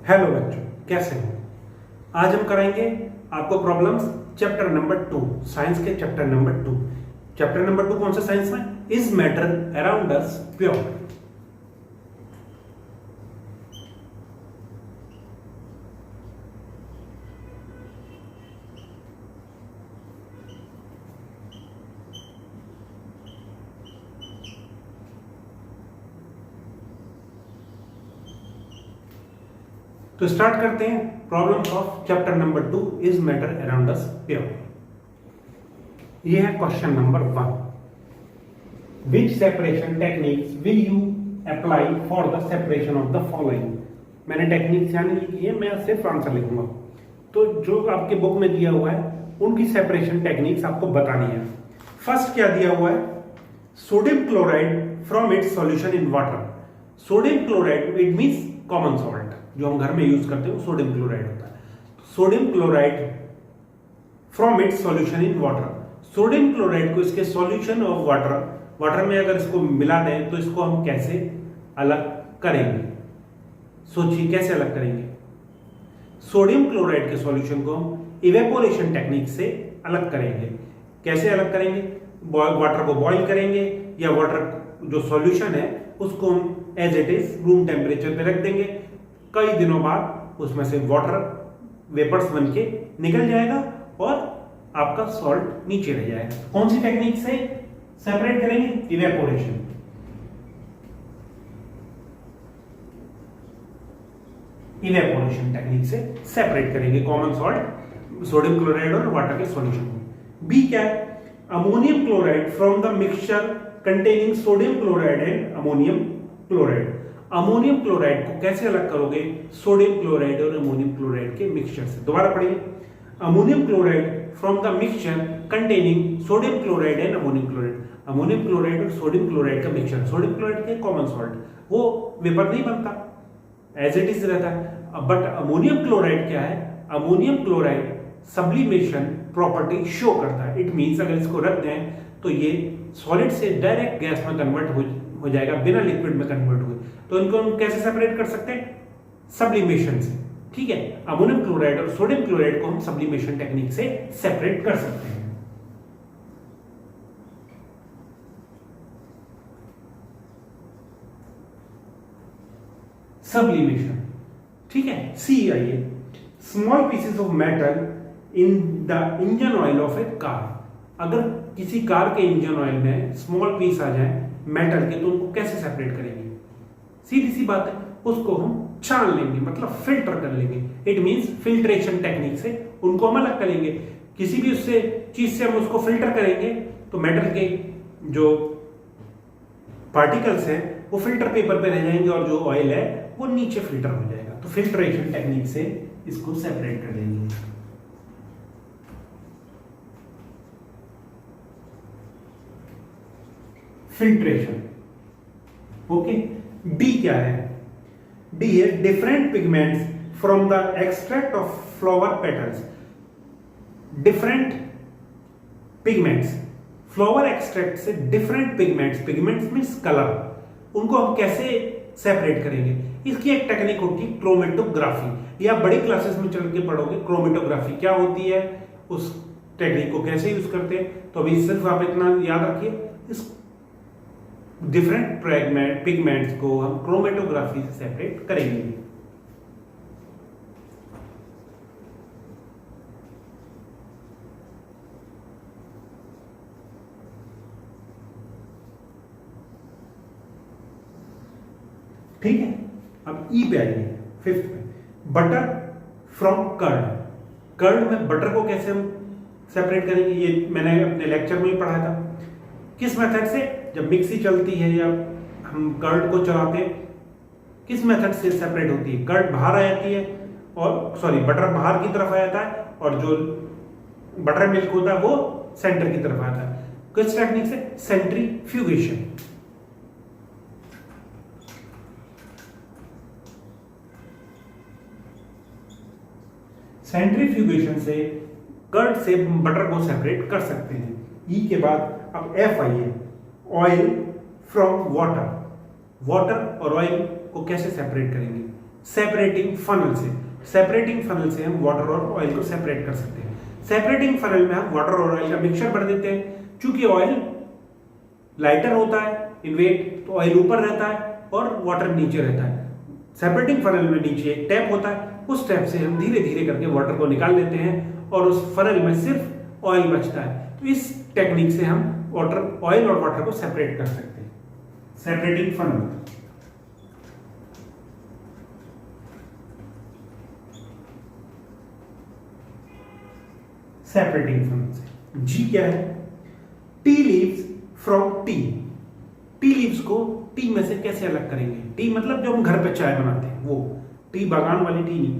Hello बच्चों, कैसे हो? आज हम कराएंगे आपको प्रॉब्लम्स चैप्टर नंबर 2, साइंस के चैप्टर नंबर 2। चैप्टर नंबर 2 कौन सा साइंस में? Is matter around us pure. तो स्टार्ट करते हैं problems of chapter number 2, is matter around us pure. ये है question number 1। Which separation techniques will you apply for the separation of the following. मैंने techniques यानी लिखी है, मैं सिर्फ आंसर लिखूंगा। तो जो आपके बुक में दिया हुआ है उनकी सेपरेशन टेक्निक्स आपको बतानी है। फर्स्ट क्या दिया हुआ है? Sodium chloride from its solution in water. Sodium chloride it means common salt, जो हम घर में यूज करते हैं सोडियम क्लोराइड होता है। Sodium chloride from its solution in water. Sodium chloride को इसके सॉल्यूशन ऑफ वाटर में अगर इसको मिला दें तो इसको हम कैसे अलग करेंगे? सोचिए कैसे अलग करेंगे। सोडियम क्लोराइड के सॉल्यूशन को हम इवेपोरेशन टेक्निक से अलग करेंगे। कैसे अलग करेंगे? वाटर को बॉईल करेंगे या वाटर जो सॉल्यूशन है उसको हम as it is room temperature पे रख देंगे। कई दिनों बाद उसमें से वाटर वेपर्स बन के निकल जाएगा और आपका सॉल्ट नीचे रह जाएगा। कौन सी टेक्निक से सेपरेट करेंगे? इवेपोरेशन। इवेपोरेशन टेक्निक से सेपरेट करेंगे कॉमन सॉल्ट, सोडियम क्लोराइड और वाटर के सॉल्यूशन को। बी क्या है? Ammonium chloride from the mixture containing sodium chloride and ammonium chloride. Ammonium chloride को कैसे अलग करोगे? सोडियम क्लोराइड और अमोनियम क्लोराइड के मिक्सचर से। दोबारा पढ़िए। Ammonium chloride from the mixture containing sodium chloride and ammonium chloride. Ammonium chloride और सोडियम क्लोराइड का मिक्सचर, सोडियम क्लोराइड के कॉमन सॉल्ट, वो वेपर नहीं बनता, एज इट इज रहता है। बट अमोनियम क्लोराइड क्या है? Ammonium chloride sublimation property show करता है। इट मींस अगर इसको रख दें तो ये सॉलिड से डायरेक्ट गैस में कन्वर्ट हो जाएगा, बिना लिक्विड में कन्वर्ट हुए। तो इनको हम कैसे सेपरेट कर सकते हैं? सब्लिमेशन से। ठीक है, अमोनियम क्लोराइड और सोडियम क्लोराइड को हम सब्लिमेशन टेक्निक से सेपरेट कर सकते हैं। सब्लिमेशन, ठीक है। सी आइए। Small pieces of metal in the engine oil of A car. अगर किसी कार के इंजन ऑयल में स्मॉल पीस आ जाए मेटल के तो उनको कैसे सेपरेट करेंगे? सीधी सी बात है, उसको हम छान लेंगे, मतलब फिल्टर कर लेंगे। इट मींस फिल्ट्रेशन टेक्निक से उनको हम अलग करेंगे। किसी भी उससे चीज से हम उसको फिल्टर करेंगे तो मेटल के जो पार्टिकल्स हैं वो फिल्टर पेपर पे रह जाएंगे और जो ऑयल है वो नीचे फिल्टर हो जाएगा। तो फिल्ट्रेशन टेक्निक से इसको सेपरेट कर देंगे। Filtration, okay. डी क्या है? डी है different pigments from the extract of flower petals. Different pigments, flower extract से डिफरेंट पिगमेंट्स मींस कलर, उनको हम कैसे सेपरेट करेंगे? इसकी एक टेक्निक होती है क्रोमेटोग्राफी। या बड़ी क्लासेस में चल के पढ़ोगे क्रोमेटोग्राफी क्या होती है, उस टेक्निक को कैसे यूज करते हैं। तो अभी सिर्फ आप इतना याद रखिए, इस डिफरेंट पिगमेंट्स को हम क्रोमेटोग्राफी से सेपरेट करेंगे। ठीक है, अब ई पे आइए, फिफ्थ पे। Butter from curd. कर्ड में बटर को कैसे हम सेपरेट करेंगे? ये मैंने अपने लेक्चर में ही पढ़ा था। किस मेथड से? जब मिक्सी चलती है या हम कर्ड को चलाते हैं, किस मेथड से सेपरेट होती है? कर्ड बाहर आ जाती है और बटर बाहर की तरफ आ जाता है और जो बटर मिल्क होता है वो सेंटर की तरफ आता है। किस टेक्निक से? सेंट्रीफ्यूगेशन। सेंट्रीफ्यूगेशन से कर्ड से बटर को सेपरेट कर सकते हैं। ई के बाद अब एफ आइए। Oil from water. वाटर और ऑयल को कैसे सेपरेट करेंगे? सेपरेटिंग फनल से। सेपरेटिंग फनल से हम वाटर और ऑयल को सेपरेट कर सकते हैं। सेपरेटिंग फनल में हम वाटर और ऑयल का मिक्सचर भर देते हैं। चूंकि ऑयल लाइटर होता है इन वेट, तो ऑयल ऊपर रहता है और वाटर नीचे रहता है। सेपरेटिंग फनल में नीचे एक टैप होता है, उस टैप से हम धीरे धीरे करके वाटर को निकाल लेते हैं और उस फनल में सिर्फ ऑयल बचता है। तो इस टेक्निक से हम वाटर, ऑयल और वाटर को सेपरेट कर सकते हैं। Separating funnel. सेपरेटिंग फनल से जी क्या है? Tea leaves from T. Tea leaves को टी में से कैसे अलग करेंगे? टी मतलब जो हम घर पे चाय बनाते हैं, वो टी, बागान वाली टी नहीं।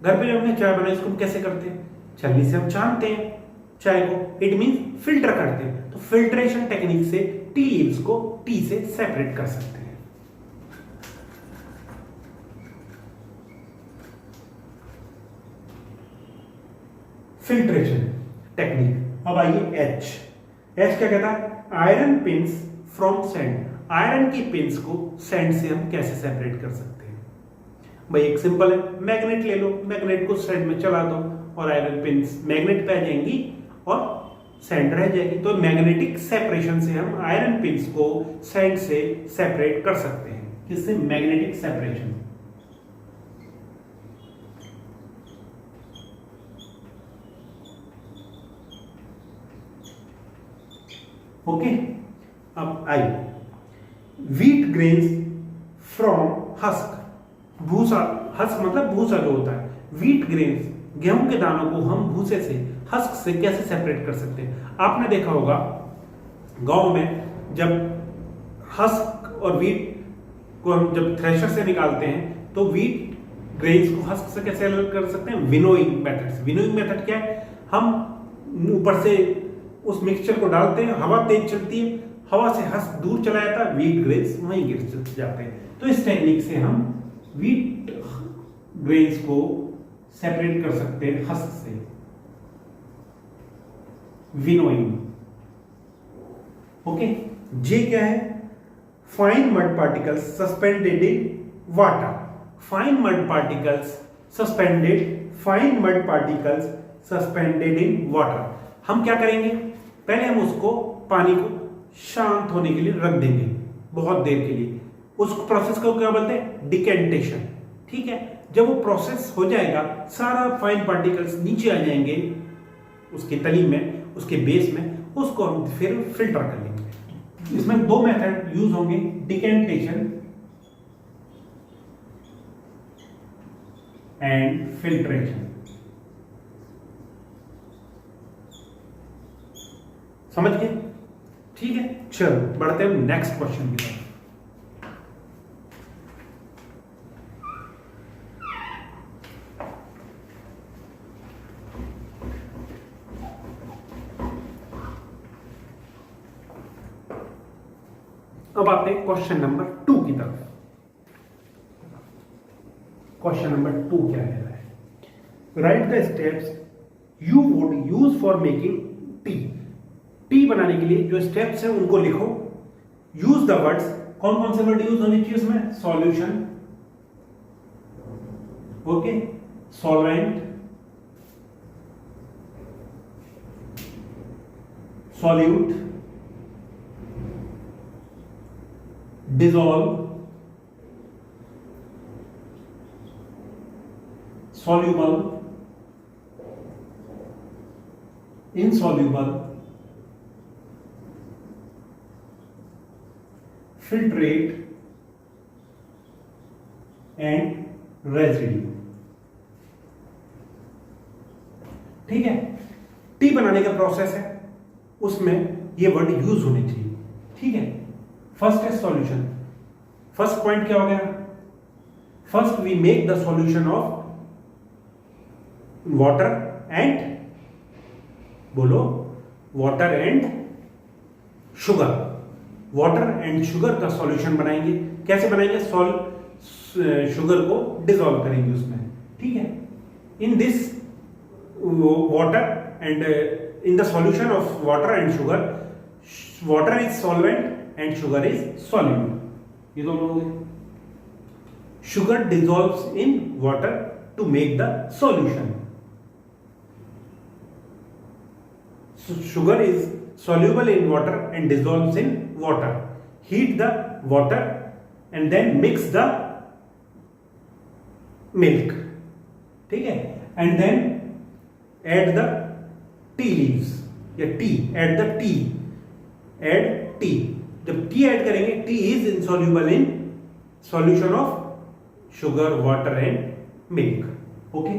घर पे जो हमने चाय बनाई इसको हम कैसे करते हैं? छलनी से हम छानते हैं चाय को, इट मींस फिल्टर करते हैं। तो फिल्ट्रेशन टेक्निक से टी लीव्स को टी से सेपरेट कर सकते हैं। Filtration technique. अब आइए एच। एच क्या कहता है? Iron pins from sand. Iron की पिंस को सैंड से हम कैसे सेपरेट कर सकते हैं? भाई एक सिंपल है, मैग्नेट ले लो, मैग्नेट को सैंड में चला दो और आयरन पिंस मैग्नेट पे आ जाएंगी और सैंड रह जाएगी। तो मैग्नेटिक सेपरेशन से हम आयरन पिंस को सैंड से सेपरेट कर सकते हैं। किससे? Magnetic separation. ओके, अब आई व्हीट ग्रेन्स फ्रॉम हस्क। भूसा, हस्क मतलब भूसा जो होता है। व्हीट ग्रेन्स, गेहूं के दानों को हम भूसे से, हस्क से कैसे सेपरेट कर सकते हैं? आपने देखा होगा गांव में जब हस्क और व्हीट को हम जब थ्रेशर से निकालते हैं तो व्हीट ग्रेन्स को हस्क से कैसे अलग कर सकते हैं? विनोइंग मेथड से। विनोइंग मेथड क्या है? हम ऊपर से उस मिक्सचर को डालते हैं, हवा तेज चलती है, हवा से हस्क दूर चला जाता है, व्हीट ग्रेन्स वहीं गिर जाते हैं। तो इस टेक्निक से हम व्हीट ग्रेन्स को सेपरेट कर सकते हैं हस्क से, विनोइंग। ओके, जे क्या है? Fine mud particles suspended in water. Fine mud particles suspended, fine mud particles suspended in water. हम क्या करेंगे? पहले हम उसको, पानी को शांत होने के लिए रख देंगे बहुत देर के लिए। उस प्रोसेस को क्या बोलते हैं? डिकेंटेशन। ठीक है, जब वो प्रोसेस हो जाएगा, सारा फाइन पार्टिकल्स नीचे आ जाएंगे उसकी तली में, उसके बेस में, उसको हम फिर फिल्टर कर लेंगे। इसमें दो मेथड यूज होंगे, डिकेंटेशन एंड फिल्ट्रेशन। समझ गए? ठीक है, चलो बढ़ते हैं नेक्स्ट क्वेश्चन की तरफ। अब आते हैं क्वेश्चन नंबर 2 की तरफ। क्वेश्चन नंबर 2 क्या कह रहा है? Right the steps you would use for making tea. T बनाने के लिए जो स्टेप्स हैं उनको लिखो। Use the words. कौन कौन से वर्ड यूज होने चाहिए उसमें? Solution, okay, solvent, solute, dissolve, soluble, insoluble, filtrate and residue। ठीक है, टी बनाने का प्रोसेस है, उसमें ये वर्ड यूज होने चाहिए। ठीक है, फर्स्ट है सॉल्यूशन। फर्स्ट पॉइंट क्या हो गया? First we make the solution of water and, बोलो, water and sugar. Water and sugar का सॉल्यूशन बनाएंगे। कैसे बनाएंगे? शुगर को डिसॉल्व करेंगे उसमें। ठीक है, in this water and in the solution of water and sugar, water is solvent and sugar is solute. ये दोनों हो गए। sugar dissolves in water to make the solution. So sugar is soluble in water and dissolves in water. Heat the water and then mix the milk, ठीक है, and then add the tea leaves या tea, add the tea, add tea. जब T add करेंगे, T is insoluble in solution of sugar, water and milk. Okay.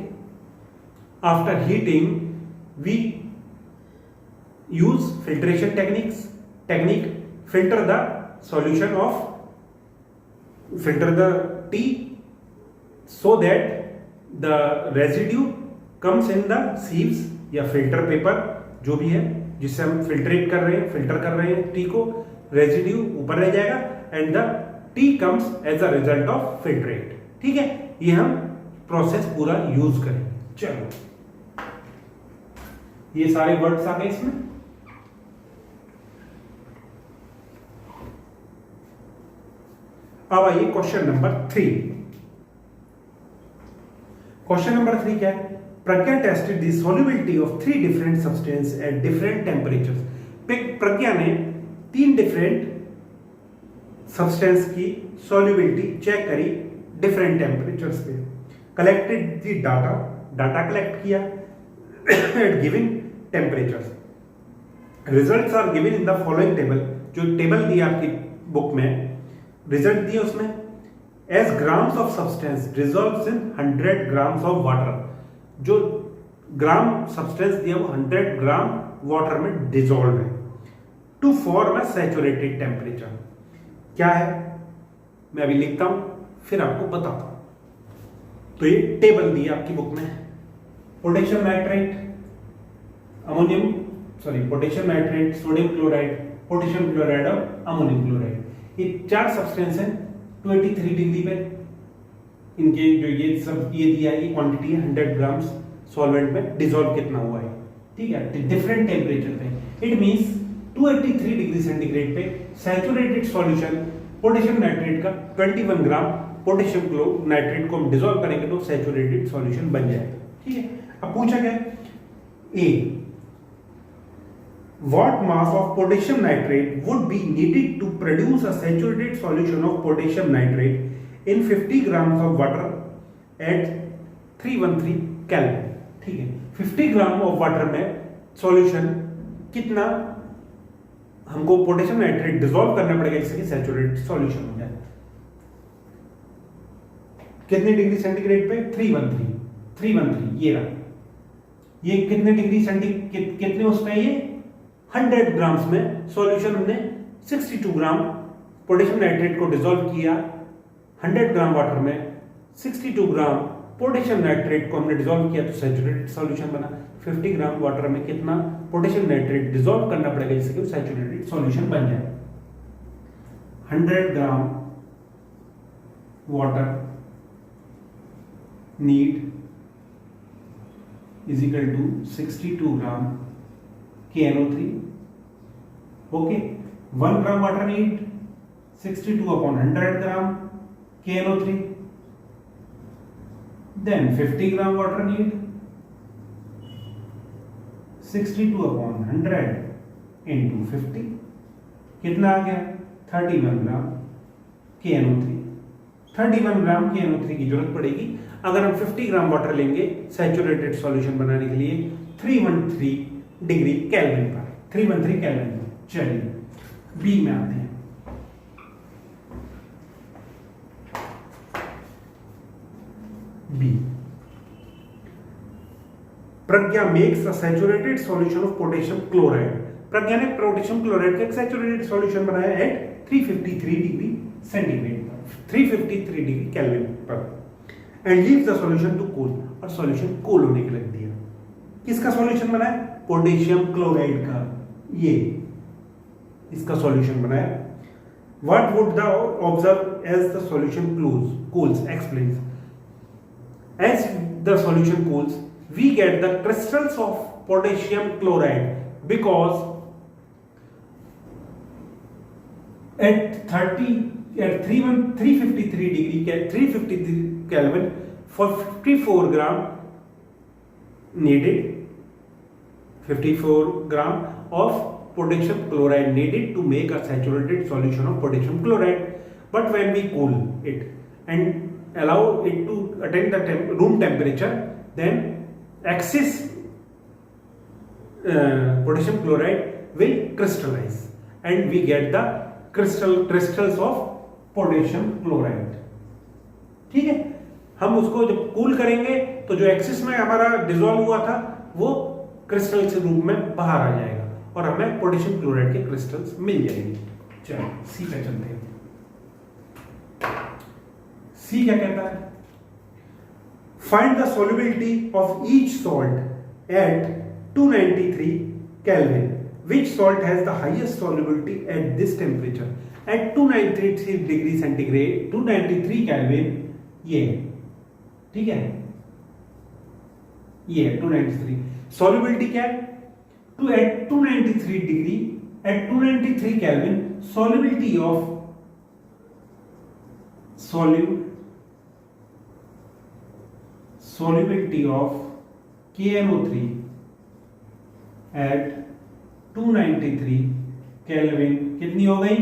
After heating, we use filtration technique, filter the solution of, filter the tea so that the residue comes in the sieves या filter paper जो भी है जिससे हम filter कर रहे हैं T को, रेजिड्यू ऊपर रह जाएगा and the tea comes as a result of filtrate. ठीक है, ये हम प्रोसेस पूरा यूज करेंगे. चलो, ये सारे वर्ड्स आ गए इसमें. अब आइए क्वेश्चन नंबर 3. क्वेश्चन नंबर 3 क्या है? Pragya tested the solubility of 3 different substance at different temperatures. Pragya ने 3 डिफरेंट सब्सटेंस की सॉल्युबिलिटी चेक करी डिफरेंट टेम्परेचर्स पे. कलेक्टेड द डाटा कलेक्ट किया at given temperatures. Results are given in the following table. जो table दी आपकी बुक में, result दिए उसमें. As grams of substance dissolves in 100 grams of water. जो ग्राम सब्सटेंस दिया वो 100 ग्राम वाटर में डिसॉल्व है. To form a saturated temperature. क्या है मैं अभी लिखता हूं, फिर आपको बताता हूं. तो ये टेबल दी आपकी बुक में. Potassium nitrate, potassium nitrate, sodium chloride, potassium chloride और अमोनियम क्लोराइड. ये 4 सब्सटेंस हैं 283 डिग्री पे. इनके जो ये सब ये दिया है, ये क्वांटिटी है 100 ग्राम्स सॉल्वेंट में डिसॉल्व कितना हुआ है. ठीक है, डिफरेंट टेम्परेचर पे. इट मींस 283 डिग्री सेंटीग्रेड पे सैचुरेटेड सॉल्यूशन पोटेशियम नाइट्रेट का 21 ग्राम पोटेशियम नाइट्रेट को हम डिसॉल्व करेंगे तो सैचुरेटेड सॉल्यूशन बन जाएगा. ठीक है, अब पूछा गया ए, what mass of potassium nitrate would be needed to produce a saturated solution of potassium nitrate in 50 grams of water at 313 Kelvin. ठीक है, 50 ग्राम ऑफ वाटर में सॉल्यूशन कितना हमको पोटेशियम नाइट्रेट डिसॉल्व करना पड़ेगा जिससे कि सैचुरेटेड सॉल्यूशन हो जाए. कितने डिग्री सेंटीग्रेड पे? 313 ये रहा. ये कितने डिग्री सेंटीग्रेड, कितने उसमें, ये 100 ग्राम्स में सॉल्यूशन हमने 62 ग्राम पोटेशियम नाइट्रेट को डिसॉल्व किया. 100 ग्राम वाटर में 62 ग्राम पोटेशियम नाइट्रेट को हमने डिसॉल्व किया तो सैचुरेटेड सॉल्यूशन बना. 50 ग्राम वाटर में कितना पोटेशियम नाइट्रेट डिसॉल्व करना पड़ेगा जिससे कि सैचुरेटेड सॉल्यूशन बन जाए. 100 gram water need is equal to 62 gram KNO3. Okay, 1 gram water need 62 upon 100 gram KNO3. Then 50 gram water need 62 upon 100 into 50. कितना आ गया? 31 ग्राम KNO3. 31 ग्राम KNO3 की जरूरत पड़ेगी अगर हम 50 ग्राम वाटर लेंगे सैचुरेटेड सॉल्यूशन बनाने के लिए 313 डिग्री केल्विन पर. 313 केल्विन पर. चलिए बी में आते हैं. B, Pragya makes a saturated solution of potassium chloride. Pragya ने पोटेशियम क्लोराइड का एक सैचुरेटेड सॉल्यूशन बनाया एट 353 डिग्री सेंटीग्रेड पर, 353 डिग्री केल्विन पर, and leaves the solution to cool. और सॉल्यूशन कूल होने के लिए रख दिया. किसका सॉल्यूशन बनाया? पोटेशियम क्लोराइड का. ये इसका सॉल्यूशन बनाया. What would the observe as the solution cools? Explains. As the solution cools, we get the crystals of potassium chloride because at 30 at 353 degree 353 Kelvin for 54 gram needed, 54 gram of potassium chloride needed to make a saturated solution of potassium chloride. But when we cool it and allow it to attain the room temperature, then excess potassium chloride will crystallize and we get the crystals of potassium chloride. ठीक है, हम उसको जब cool करेंगे तो जो axis में हमारा डिसॉल्व हुआ था वो क्रिस्टल के रूप में बाहर आ जाएगा और हमें पोटेशियम क्लोराइड के क्रिस्टल्स मिल जाएंगे. चलो सी पे चलते हैं. सी क्या कहता है? Find the solubility of each salt at 293 Kelvin. Which salt has the highest solubility at this temperature? At 293 degree centigrade, 293 Kelvin, ये ठीक है, ये 293. Solubility क्या है? To at 293 degree, at 293 Kelvin, solubility of KNO3 at 293 kelvin कितनी हो गई?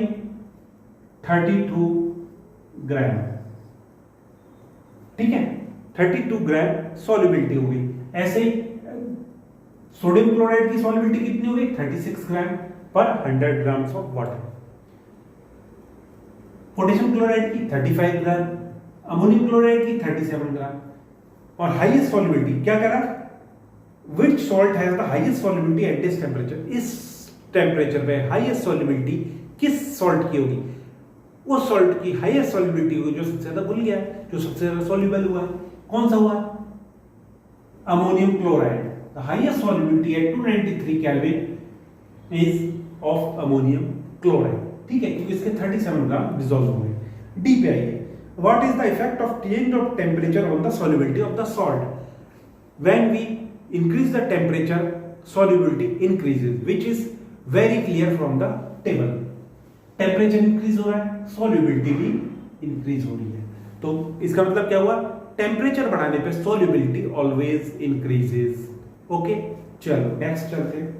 32 ग्राम. ठीक है, 32 ग्राम सॉल्युबिलिटी हो गई. ऐसे सोडियम क्लोराइड की सॉल्युबिलिटी कितनी हो गई? 36 ग्राम पर 100 grams of water. Potassium chloride की 35 ग्राम, अमोनियम क्लोराइड की 37 ग्राम. और हाईएस्ट सॉल्युबिलिटी क्या करा? Which salt has the highest solubility at this temperature? इस टेम्परेचर पे हाईएस्ट सॉल्युबिलिटी किस सॉल्ट की होगी? उस सॉल्ट की हाईएस्ट सॉल्युबिलिटी होगी जो सबसे ज्यादा घुल गया है, जो सबसे ज्यादा सॉल्युबल हुआ है. कौन सा हुआ? Ammonium chloride. The highest solubility at 293 kelvin is of ammonium chloride. ठीक है, क्योंकि इसके 37 ग्राम डिसॉल्व हो गए. डी पे आइए. What is the effect of change of temperature on the solubility of the salt? When we increase the temperature, solubility increases, which is very clear from the table. Temperature increase हो रहा है, solubility भी increase हो रही है. तो इसका मतलब क्या हुआ? टेम्परेचर बढ़ाने पे solubility always increases. ओके, चलो नेक्स्ट चलते हैं.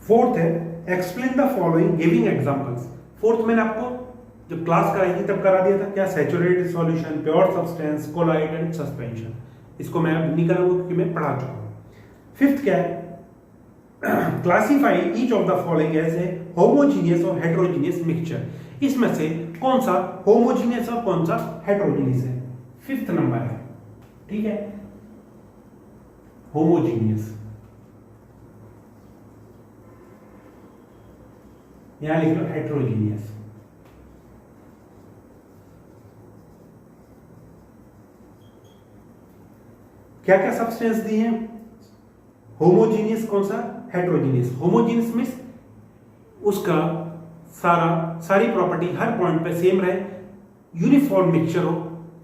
फोर्थ है explain the following giving examples. Fourth मैंने आपको जब क्लास कराई थी तब करा दिया था. क्या? Saturated solution, pure substance, colloid and suspension. इसको मैं अब नहीं कराऊंगा क्योंकि मैं पढ़ा चुका हूं. फिफ्थ क्या है? Classify each of the following as a homogeneous और हेटेरोजीनियस मिक्सचर. इसमें से कौन सा होमोजीनियस और कौन सा हेटेरोजीनियस है? फिफ्थ नंबर है. ठीक है, होमोजीनियस. यहां लिख लो हेटेरोजीनियस. क्या क्या सब्सटेंस दी हैं? होमोजीनियस कौन सा? हेटेरोजीनियस. होमोजीनियस मींस उसका सारी प्रॉपर्टी हर पॉइंट पे सेम रहे, यूनिफॉर्म मिक्सचर हो.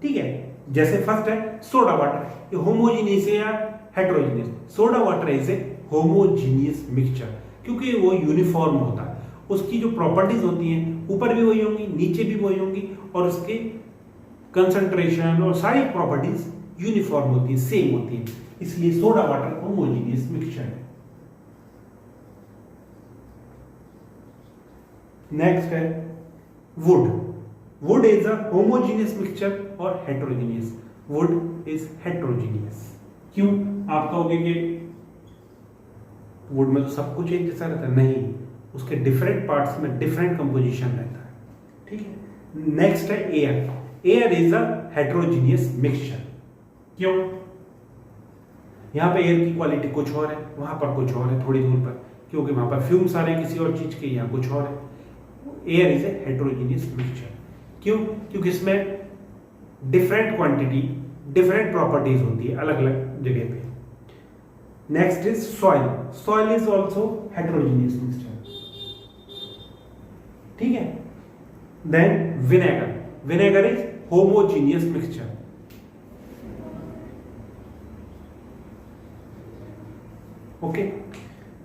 ठीक है, जैसे फर्स्ट है सोडा वाटर. ये होमोजीनियस है या heterogeneous? Soda water is a homogeneous mixture क्योंकि वो यूनिफॉर्म होता है. उसकी जो प्रॉपर्टीज होती हैं ऊपर भी वही होंगी, नीचे भी वही होंगी और उसके कंसंट्रेशन और सारी प्रॉपर्टीज यूनिफॉर्म होती है, सेम होती है. इसलिए सोडा वाटर होमोजीनियस मिक्सचर है. नेक्स्ट है would. Would is a homogeneous mixture और हेटेरोजीनियस. Would is heterogeneous. क्यों? आप कहोगे कि वुड में तो सब कुछ एक जैसा रहता है. नहीं, उसके डिफरेंट पार्ट्स में डिफरेंट कंपोजिशन रहता है. ठीक है. नेक्स्ट है air. Air is a heterogeneous mixture. क्यों? यहां पे एयर की क्वालिटी कुछ और है, वहां पर कुछ और है थोड़ी दूर पर, क्योंकि वहां पर फ्यूम्स आ रहे हैं किसी और चीज के, यहां कुछ और है. Air is a heterogeneous mixture. क्यों? क्योंकि इसमें डिफरेंट क्वांटिटी, डिफरेंट प्रॉपर्टीज होती है अलग अलग जगह पे. Next is soil. Soil is also heterogeneous mixture. ठीक है. Then vinegar. Vinegar is homogeneous mixture. Okay,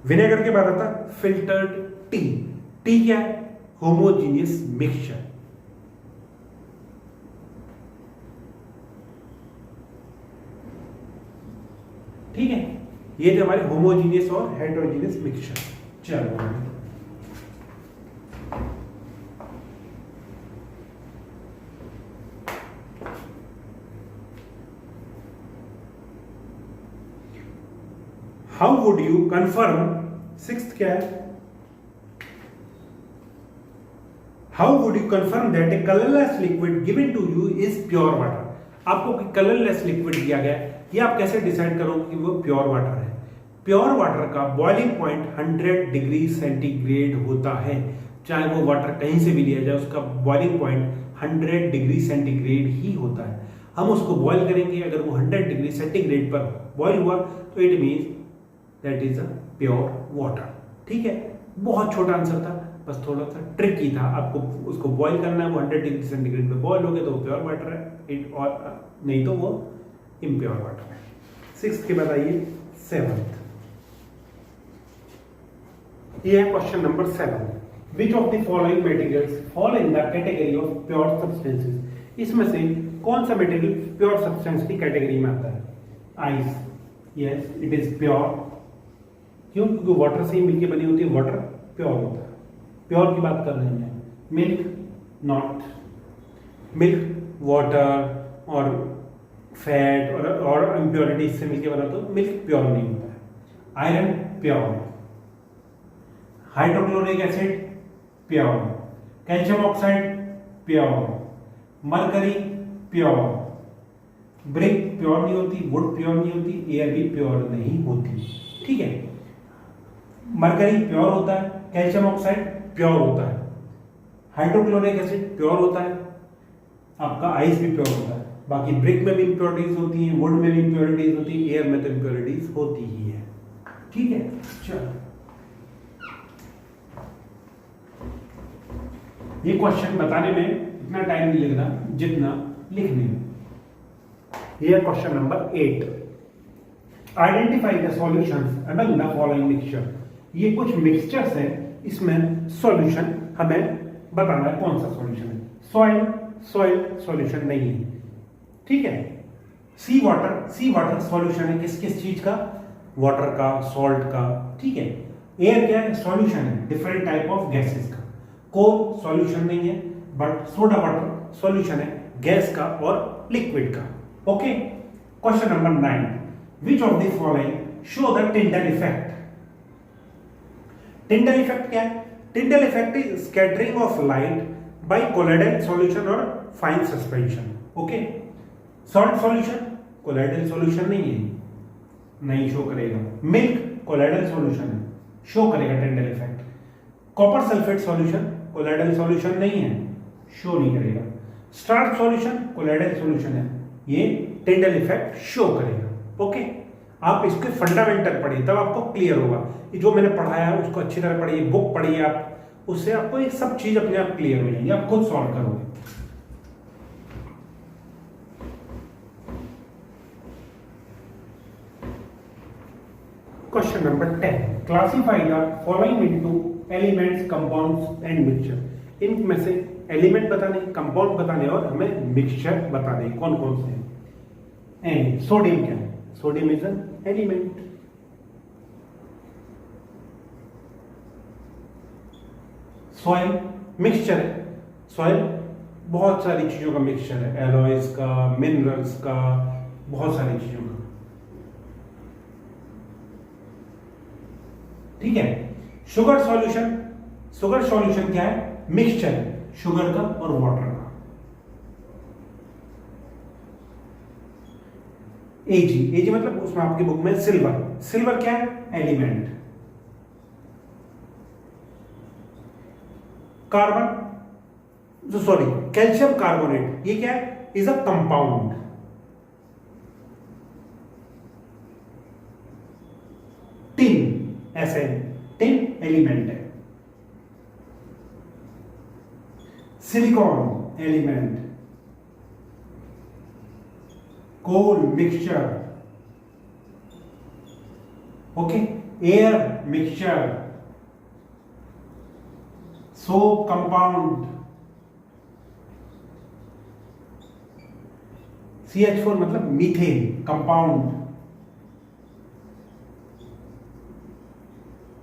vinegar के बाद आता फिल्टर्ड टी। टी क्या है? Homogeneous mixture. ठीक है, ये थे हमारे होमोजीनियस और हेटेरोजीनियस मिक्सचर। चलो how would you confirm, sixth क्या है? How would you confirm that a colourless liquid given to you is pure water. आपको कलरलेस लिक्विड दिया गया है, ये आप कैसे डिसाइड करोगे कि वो प्योर वाटर है? प्योर वाटर का बॉइलिंग पॉइंट 100 डिग्री सेंटीग्रेड होता है। चाहे वो वाटर कहीं से भी लिया जाए, उसका बॉइलिंग पॉइंट 100 डिग्री सेंटीग्रेड ही होता है। हम उसको बॉईल करेंगे, अगर वो 100 डिग्री सेंटीग्रेड पर बॉईल हुआ तो it means that is a pure water. ठीक है, बहुत छोटा आंसर था, बस थोड़ा सा ट्रिकी था। आपको उसको बॉईल करना है, वो 100 डिग्री सेंटीग्रेड पे बॉईल हो गया तो वो प्योर वाटर है, और नहीं तो वो इम्प्योर वाटर है। सिक्स्थ के बाद आइए सेवंथ। ये है question number 7। Which of the following materials fall in the category of pure substances. इसमें से कौन सा मटेरियल प्योर सब्सटेंस की कैटेगरी में आता है? Ice, yes it is pure. क्यों? क्योंकि वाटर से ही मिलके बनी होती है, वाटर प्योर होता है। प्योर की बात कर रहे हैं। Milk, not. मिल्क वाटर और फैट और इम्प्योरिटी से मिलकर बना तो मिल्क प्योर नहीं होता है। Iron pure, hydrochloric acid pure, calcium oxide pure, mercury pure, brick pure नहीं होती, वुड प्योर नहीं होती, एयर भी प्योर नहीं होती। ठीक है, मरकरी प्योर होता है, कैल्शियम ऑक्साइड प्योर होता है, हाइड्रोक्लोरिक एसिड प्योर होता है, आपका आइस भी प्योर होता है। बाकी ब्रिक में भी इंप्योरिटीज होती हैं, वुड में भी इंप्योरिटीज होती है, एयर में तो इंप्योरिटीज होती ही है। ठीक है, चलो ये क्वेश्चन बताने में इतना टाइम नहीं लगना जितना लिखने में। ये question number 8। Identify the solutions among the following mixture. ये कुछ मिक्सचर्स हैं, इसमें सॉल्यूशन हमें बताना है कौन सा सॉल्यूशन है। सॉइल, सॉइल सॉल्यूशन नहीं है। ठीक है, सी वाटर, सी वाटर सॉल्यूशन है किस किस चीज का? वाटर का, सॉल्ट का। ठीक है, एयर क्या है? सॉल्यूशन है डिफरेंट टाइप ऑफ गैसेस का। कोल सॉल्यूशन नहीं है, बट सोडा वाटर सॉल्यूशन है गैस का और लिक्विड का। Okay, question number 9। Which of the following show the Tyndall effect. Tyndall effect क्या है? Tyndall effect is scattering of light by colloidal solution और fine suspension. Okay, salt solution colloidal solution नहीं है, नहीं show करेगा। Milk colloidal solution है, show करेगा Tyndall effect. Copper sulphate solution colloidal solution नहीं है, शो नहीं करेगा। स्टार्च सॉल्यूशन कोलाइडल सॉल्यूशन है, ये टिंडल इफेक्ट शो करेगा। ओके, आप इसके फंडामेंटल पढ़िए तब आपको क्लियर होगा। ये जो मैंने पढ़ाया है उसको अच्छी तरह पढ़िए, बुक पढ़िए आप, उससे आपको ये सब चीज अपने आप क्लियर हो जाएगी, आप खुद सॉल्व करोगे। Question number 10। Classify the following into elements, compounds and mixture. इनमें से एलिमेंट बताने, कंपाउंड बताने और हमें मिक्सचर बताने कौन कौन से हैं। एंड सोडियम क्या है? Sodium is an element. Soil mixture है, सॉइल बहुत सारी चीजों का मिक्सचर है, एलॉयज का, मिनरल्स का, बहुत सारी चीजों का। ठीक है, शुगर सॉल्यूशन, शुगर सॉल्यूशन क्या है? मिक्सचर है शुगर का और वाटर का। एजी, एजी मतलब उसमें आपकी बुक में सिल्वर, सिल्वर क्या है? एलिमेंट। कार्बन, जो सॉरी कैल्शियम कार्बोनेट, ये क्या है? Is a compound. Tin, SN, tin element है। Silicon element. Coal mixture. Okay, air mixture, soap compound, CH4 मतलब methane compound,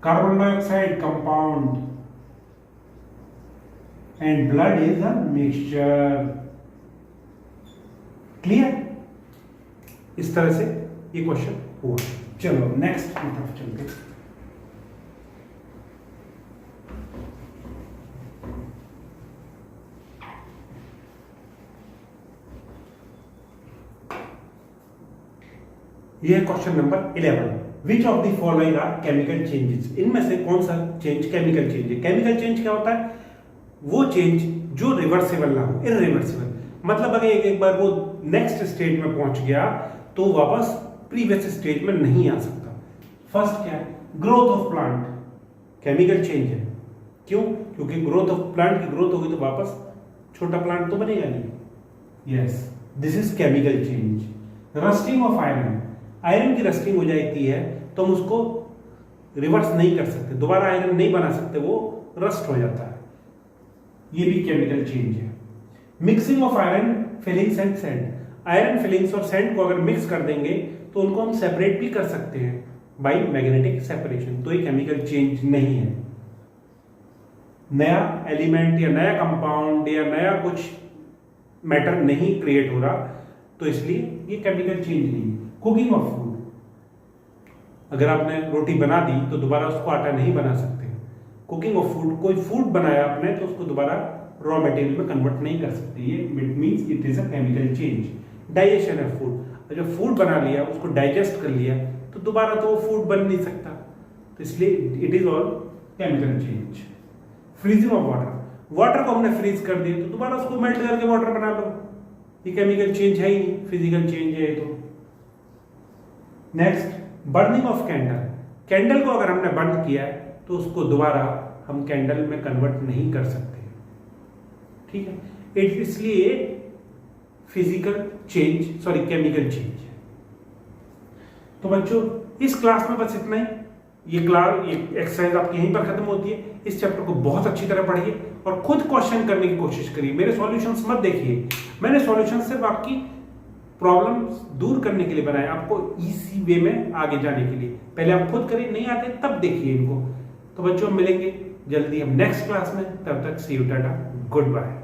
carbon dioxide compound, and blood is a mixture. Clear? इस तरह से ये question हुआ। चलो नेक्स्ट की तरफ चलते हैं। ये है question number 11। Which of the following are chemical changes? इनमें से कौन सा चेंज केमिकल चेंज है? केमिकल चेंज क्या होता है? वो चेंज जो रिवर्सिबल ना हो, इररिवर्सिबल। मतलब अगर एक बार वो नेक्स्ट स्टेज में पहुंच गया तो वापस प्रीवियस स्टेज में नहीं आ सकता। फर्स्ट क्या है? Growth of plant, chemical change है। क्यों? क्योंकि ग्रोथ ऑफ प्लांट की ग्रोथ होगी तो वापस छोटा प्लांट तो बनेगा नहीं। Yes, this is chemical change. Rusting of iron, iron की रस्टिंग हो जाती है तो हम उसको रिवर्स नहीं कर सकते, दोबारा आयरन नहीं बना सकते, वो रस्ट हो जाता है। ये भी केमिकल चेंज है। Mixing of iron filings and sand, iron filings और सैंड को अगर मिक्स कर देंगे तो उनको हम सेपरेट भी कर सकते हैं बाय मैग्नेटिक सेपरेशन, तो ये केमिकल चेंज नहीं है। नया एलिमेंट या नया कंपाउंड या नया कुछ मैटर नहीं क्रिएट हो रहा, तो इसलिए ये केमिकल चेंज नहीं है। कुकिंग ऑफ फूड, अगर आपने रोटी बना दी तो दोबारा उसको आटा नहीं बना सकते। कुकिंग ऑफ फूड, कोई फूड बनाया आपने तो उसको दोबारा रॉ मटेरियल में कन्वर्ट नहीं कर सकते, ये it means it is a chemical change. Digestion of food, जब फूड बना लिया उसको डाइजेस्ट कर लिया तो दोबारा तो वो फूड बन नहीं सकता, तो इसलिए it is all chemical change. Freezing of water, water को हमने फ्रीज कर दिया तो दोबारा उसको मेल्ट करके वाटर बना लो, ये केमिकल चेंज है ही नहीं, फिजिकल चेंज है तो। Next, burning of candle, candle को अगर हमने बंद किया है तो उसको दोबारा हम कैंडल में कन्वर्ट नहीं कर सकते, ठीक है। इसलिए physical change, sorry chemical change है। तो बच्चों इस क्लास में बस इतना ही। ये एक्सरसाइज आपकी यहीं पर खत्म होती है। इस चैप्टर को बहुत अच्छी तरह पढ़िए और खुद क्वेश्चन करने की कोशिश करिए। मेरे सॉल्यूशंस मत देखिए, मैंने सॉल्यूशन सिर्फ आपकी प्रॉब्लम दूर करने के लिए बनाया, आपको इजी वे में आगे जाने के लिए। पहले आप खुद करिए, नहीं आते तब देखिए इनको। तो बच्चों मिलेंगे जल्दी हम नेक्स्ट क्लास में, तब तक सी यू, टाटा, गुड बाय।